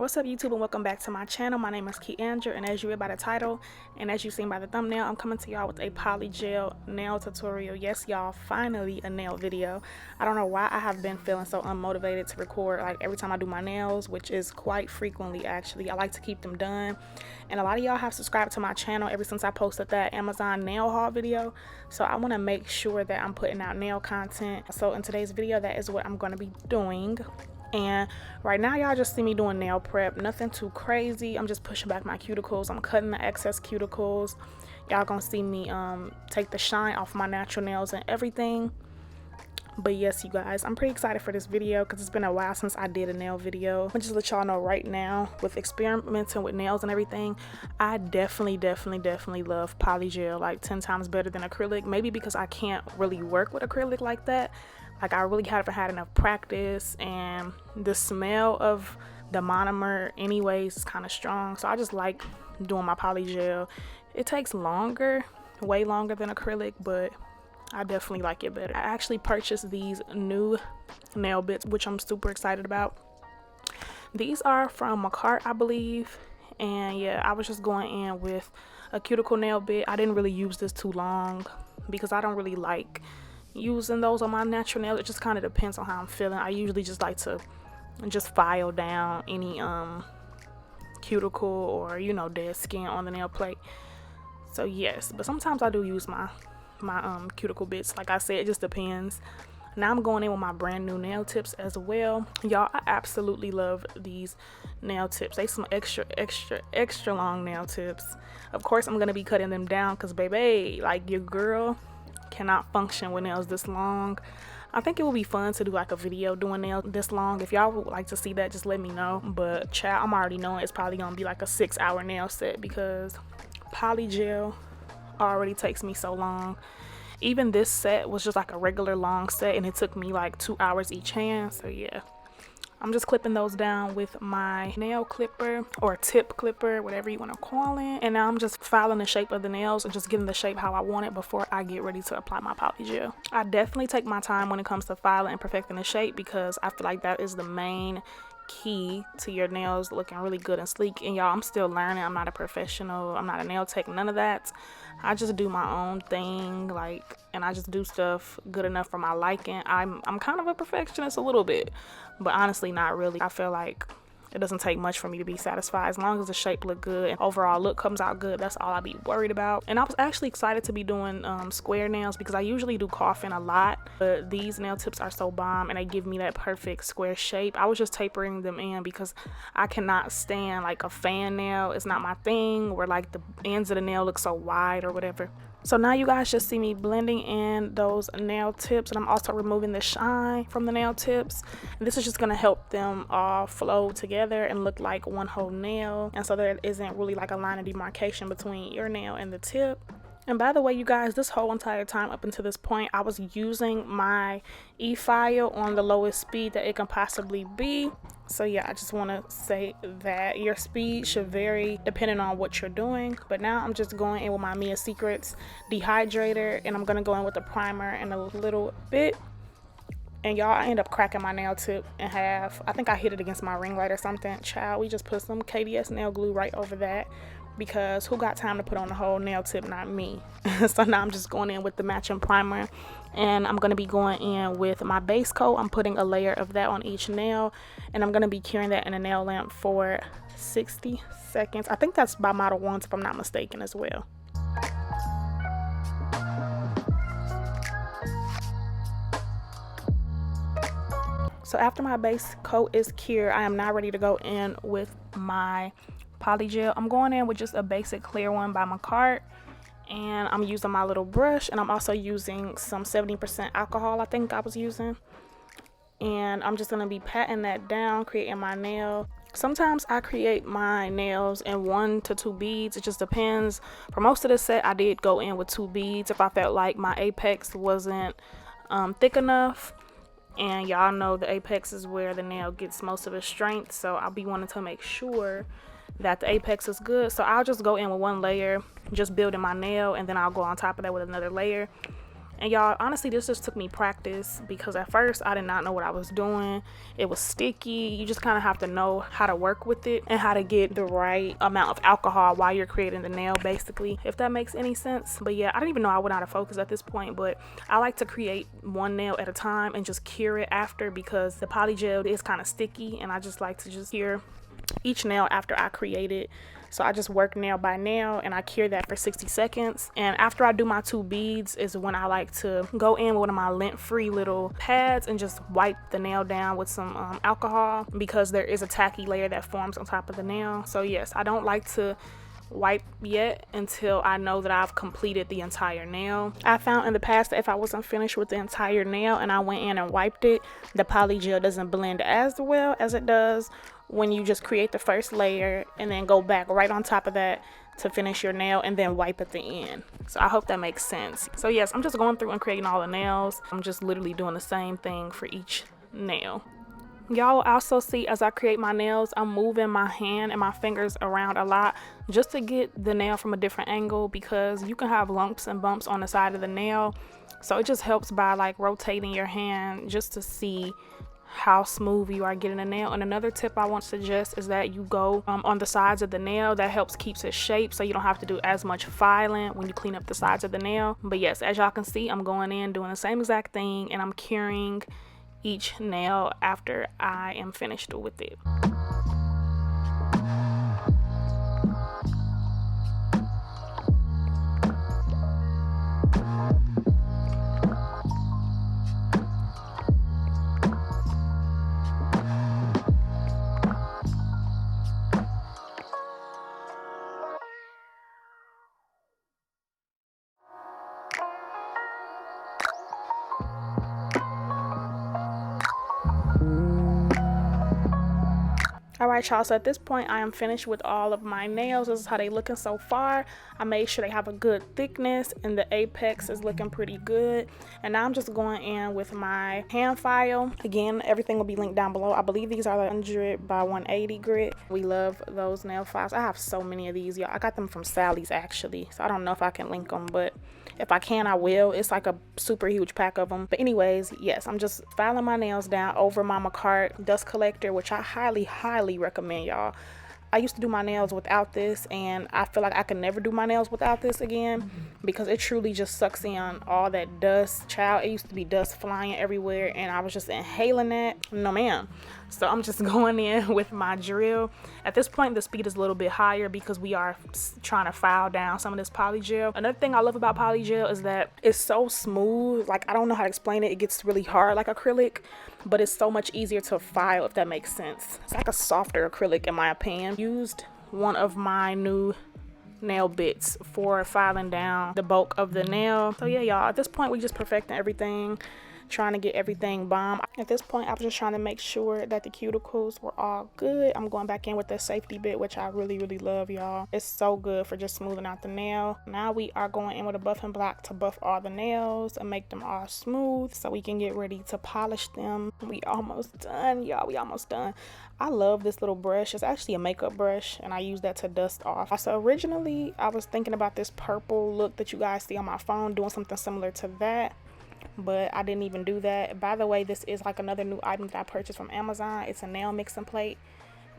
What's up YouTube, and welcome back to my channel. My name is Keandra, and as you read by the title and as you've seen by the thumbnail, I'm coming to y'all with a polygel nail tutorial. Yes y'all, finally a nail video. I don't know why I have been feeling so unmotivated to record like every time I do my nails, which is quite frequently actually. I like to keep them done, and a lot of y'all have subscribed to my channel ever since I posted that Amazon nail haul video, so I want to make sure that I'm putting out nail content. So in today's video, that is what I'm going to be doing. And right now y'all just see me doing nail prep, nothing too crazy. I'm just pushing back my cuticles, I'm cutting the excess cuticles. Y'all gonna see me take the shine off my natural nails and everything. But yes, you guys, I'm pretty excited for this video because it's been a while since I did a nail video. I'll just let y'all know right now, with experimenting with nails and everything, I definitely love polygel like 10 times better than acrylic. Maybe because I can't really work with acrylic like that. Like, I really haven't had enough practice, and the smell of the monomer anyways is kind of strong, so I just like doing my polygel. It takes longer, way longer than acrylic, but I definitely like it better. I actually purchased these new nail bits, which I'm super excited about. These are from Macart, I believe, and yeah, I was just going in with a cuticle nail bit. I didn't really use this too long because I don't really like using those on my natural nails. It just kind of depends on how I'm feeling. I usually just like to just file down any cuticle or, you know, dead skin on the nail plate. So yes, but sometimes I do use my cuticle bits. Like I said, it just depends. Now I'm going in with my brand new nail tips as well. Y'all, I absolutely love these nail tips. They some extra long nail tips. Of course I'm gonna be cutting them down because baby, like, your girl cannot function with nails this long. I think it will be fun to do like a video doing nails this long. If y'all would like to see that, just let me know. But child, I'm already knowing it's probably gonna be like a 6-hour nail set because polygel already takes me so long. Even this set was just like a regular long set and it took me like 2 hours each hand. So yeah, I'm just clipping those down with my nail clipper or tip clipper, whatever you want to call it. And now I'm just filing the shape of the nails and just getting the shape how I want it before I get ready to apply my polygel. I definitely take my time when it comes to filing and perfecting the shape because I feel like that is the main key to your nails looking really good and sleek. And y'all, I'm still learning. I'm not a professional. I'm not a nail tech, none of that. I just do my own thing, like, and I just do stuff good enough for my liking. I'm kind of a perfectionist a little bit, but honestly not really. I feel like it doesn't take much for me to be satisfied. As long as the shape look good and overall look comes out good, that's all I be worried about. And I was actually excited to be doing square nails because I usually do coffin a lot, but these nail tips are so bomb and they give me that perfect square shape. I was just tapering them in because I cannot stand like a fan nail. It's not my thing where like the ends of the nail look so wide or whatever. So now you guys just see me blending in those nail tips, and I'm also removing the shine from the nail tips. And this is just going to help them all flow together and look like one whole nail, and so there isn't really like a line of demarcation between your nail and the tip. And by the way, you guys, this whole entire time up until this point, I was using my e-file on the lowest speed that it can possibly be. So yeah, I just want to say that your speed should vary depending on what you're doing. But now I'm just going in with my Mia Secrets dehydrator, and I'm going to go in with a primer and a little bit. And y'all, I end up cracking my nail tip in half. I think I hit it against my ring light or something. Child, we just put some KDS nail glue right over that because who got time to put on the whole nail tip? Not me. So now I'm just going in with the matching primer, and I'm going to be going in with my base coat. I'm putting a layer of that on each nail, and I'm going to be curing that in a nail lamp for 60 seconds. I think that's by Model 1 if I'm not mistaken as well. So after my base coat is cured, I am now ready to go in with my polygel. I'm going in with just a basic clear one by Macart, and I'm using my little brush, and I'm also using some 70% alcohol I think I was using, and I'm just going to be patting that down, creating my nail. Sometimes I create my nails in 1 to 2 beads. It just depends. For most of the set I did go in with 2 beads if I felt like my apex wasn't thick enough. And y'all know the apex is where the nail gets most of its strength, so I'll be wanting to make sure that the apex is good. So I'll just go in with 1 layer, just building my nail, and then I'll go on top of that with another layer. And y'all, honestly, this just took me practice, because at first I did not know what I was doing. It was sticky. You just kind of have to know how to work with it and how to get the right amount of alcohol while you're creating the nail, basically, if that makes any sense. But yeah, I didn't even know I went out of focus at this point, but I like to create one nail at a time and just cure it after, because the polygel is kind of sticky, and I just like to just cure each nail after I create it. So I just work nail by nail and I cure that for 60 seconds. And after I do my 2 beads is when I like to go in with one of my lint-free little pads and just wipe the nail down with some alcohol, because there is a tacky layer that forms on top of the nail. So yes, I don't like to wipe yet until I know that I've completed the entire nail. I found in the past that if I wasn't finished with the entire nail and I went in and wiped it, the polygel doesn't blend as well as it does when you just create the first layer and then go back right on top of that to finish your nail and then wipe at the end. So I hope that makes sense. So yes, I'm just going through and creating all the nails. I'm just literally doing the same thing for each nail. Y'all will also see as I create my nails, I'm moving my hand and my fingers around a lot just to get the nail from a different angle, because you can have lumps and bumps on the side of the nail. So it just helps by like rotating your hand just to see how smooth you are getting a nail. And another tip I want to suggest is that you go on the sides of the nail. That helps keeps its shape, so you don't have to do as much filing when you clean up the sides of the nail. But yes, as y'all can see, I'm going in doing the same exact thing, and I'm curing each nail after I am finished with it. Alright y'all, so at this point I am finished with all of my nails. This is how they looking so far. I made sure they have a good thickness and the apex is looking pretty good. And now I'm just going in with my hand file. Again, everything will be linked down below. I believe these are the 100 by 180 grit. We love those nail files. I have so many of these, y'all. I got them from Sally's actually, so I don't know if I can link them, but if I can, I will. It's like a super huge pack of them. But anyways, yes, I'm just filing my nails down over my Macart dust collector, which I highly recommend, y'all. I used to do my nails without this, and I feel like I can never do my nails without this again, because it truly just sucks in all that dust. Child, it used to be dust flying everywhere, and I was just inhaling that. No ma'am. So I'm just going in with my drill. At this point, the speed is a little bit higher because we are trying to file down some of this polygel. Another thing I love about polygel is that it's so smooth. Like, I don't know how to explain it. It gets really hard like acrylic, but it's so much easier to file, if that makes sense. It's like a softer acrylic in my opinion. Used one of my new nail bits for filing down the bulk of the nail. So yeah, y'all, at this point we just perfecting everything, trying to get everything bomb. At this point I was just trying to make sure that the cuticles were all good. I'm going back in with the safety bit, which I really love, y'all. It's so good for just smoothing out the nail. Now we are going in with a buffing block to buff all the nails and make them all smooth so we can get ready to polish them. We almost done, y'all. We almost done. I love this little brush. It's actually a makeup brush, and I use that to dust off. So originally I was thinking about this purple look that you guys see on my phone, doing something similar to that, but I didn't even do that. By the way, this is like another new item that I purchased from Amazon. It's a nail mixing plate.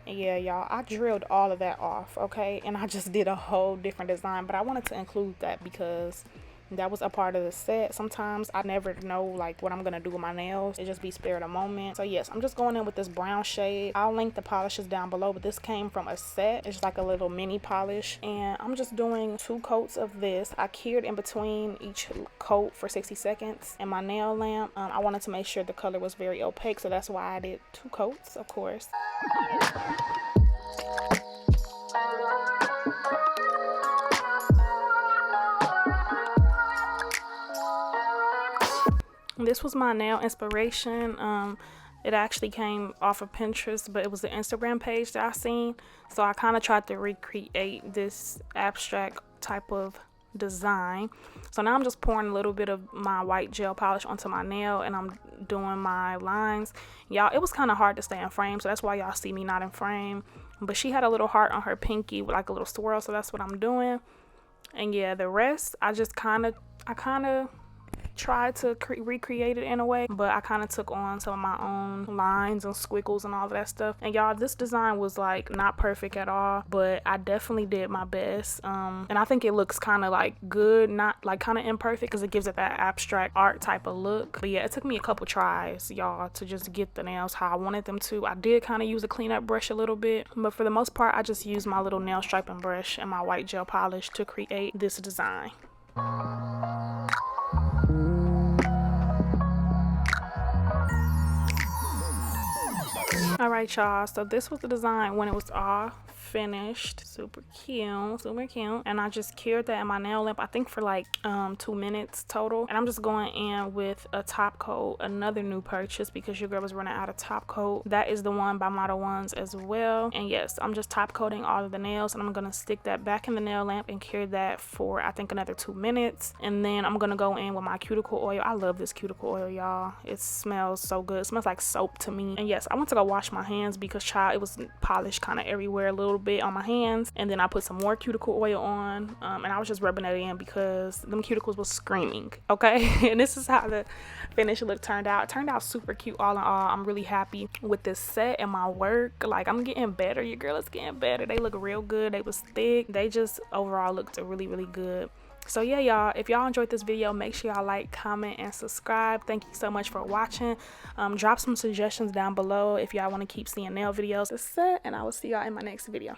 And yeah, y'all, I drilled all of that off, okay, and I just did a whole different design, but I wanted to include that because that was a part of the set. Sometimes I never know like what I'm gonna do with my nails. It just be spare of the moment. So yes, I'm just going in with this brown shade. I'll link the polishes down below, but this came from a set. It's like a little mini polish, and I'm just doing 2 coats of this. I cured in between each coat for 60 seconds. And my nail lamp, I wanted to make sure the color was very opaque, so that's why I did 2 coats, of course. This was my nail inspiration. It actually came off of Pinterest, but it was the Instagram page that I seen. So I kind of tried to recreate this abstract type of design. So now I'm just pouring a little bit of my white gel polish onto my nail, and I'm doing my lines. Y'all, it was kind of hard to stay in frame, so that's why y'all see me not in frame. But she had a little heart on her pinky with like a little swirl, so that's what I'm doing. And yeah, the rest, I kind of tried to recreate it in a way, but I kind of took on some of my own lines and squiggles and all of that stuff. And y'all, this design was like not perfect at all, but I definitely did my best. And I think it looks kind of like good, not like kind of imperfect, because it gives it that abstract art type of look. But yeah, it took me a couple tries, y'all, to just get the nails how I wanted them to. I did kind of use a cleanup brush a little bit, but for the most part I just used my little nail striping brush and my white gel polish to create this design. All right, y'all, so this was the design when it was all finished. Super cute, super cute. And I just cured that in my nail lamp, I think for like 2 minutes total. And I'm just going in with a top coat, another new purchase because your girl was running out of top coat. That is the one by Model Ones as well. And yes, I'm just top coating all of the nails, and I'm gonna stick that back in the nail lamp and cure that for I think another 2 minutes. And then I'm gonna go in with my cuticle oil. I love this cuticle oil, y'all. It smells so good. It smells like soap to me. And yes, I went to go wash my hands because child, it was polished kind of everywhere a little bit on my hands. And then I put some more cuticle oil on, and I was just rubbing that in because them cuticles was screaming, okay? And this is how the finished look turned out. It turned out super cute all in all. I'm really happy with this set and my work. Like, I'm getting better. Your girl is getting better. They look real good. They was thick. They just overall looked really, really good. So yeah, y'all, if y'all enjoyed this video, make sure y'all like, comment, and subscribe. Thank you so much for watching. Drop some suggestions down below if y'all want to keep seeing nail videos. That's it, and I will see y'all in my next video.